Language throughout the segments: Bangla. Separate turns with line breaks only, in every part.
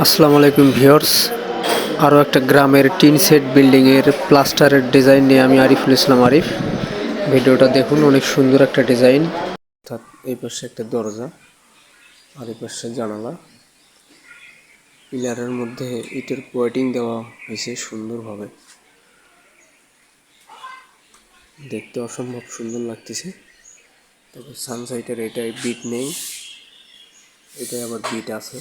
আসসালামু আলাইকুম ভিউয়ার্স। আরও একটা গ্রামের টিন সেট বিল্ডিংয়ের প্লাস্টারের ডিজাইন নিয়ে আমি আরিফুল ইসলাম আরিফ। ভিডিওটা দেখুন, অনেক সুন্দর একটা ডিজাইন। অর্থাৎ এই পাশে একটা দরজা আর এই পাশে জানালা। পিলারের মধ্যে ইটের কোয়াটিং দেওয়া হয়েছে সুন্দরভাবে, দেখতে অসম্ভব সুন্দর লাগতেছে। তবে সানসাইটের এটাই বিট নেই, এটাই আবার বিট আছে।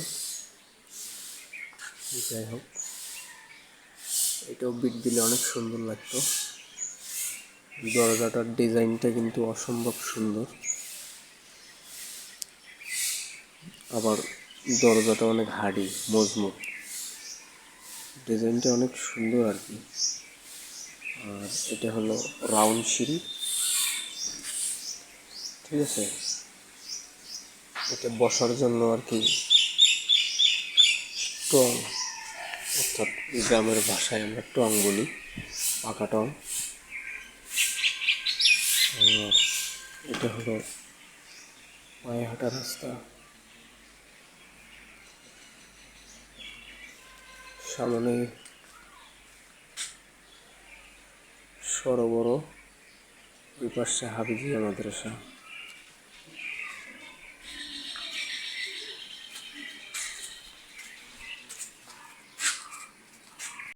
যাই হোক, এটাও বিট দিলে অনেক সুন্দর লাগতো। দরজাটার ডিজাইনটা কিন্তু অসম্ভব সুন্দর, আবার দরজাটা অনেক হার্ডি মজবুত, ডিজাইনটা অনেক সুন্দর আর কি। আর এটা হলো রাউন্ড সিঁড়ি, ঠিক আছে। এটা বসার জন্য আর কি টং, অর্থাৎ গ্রামের ভাষায় আমরা টং বলি, পাকা টং। আর এটা হলো পায়ে হাঁটা রাস্তা, সামনে সরোবর, ওই পাশে হাবিজিয়া মাদ্রাসা।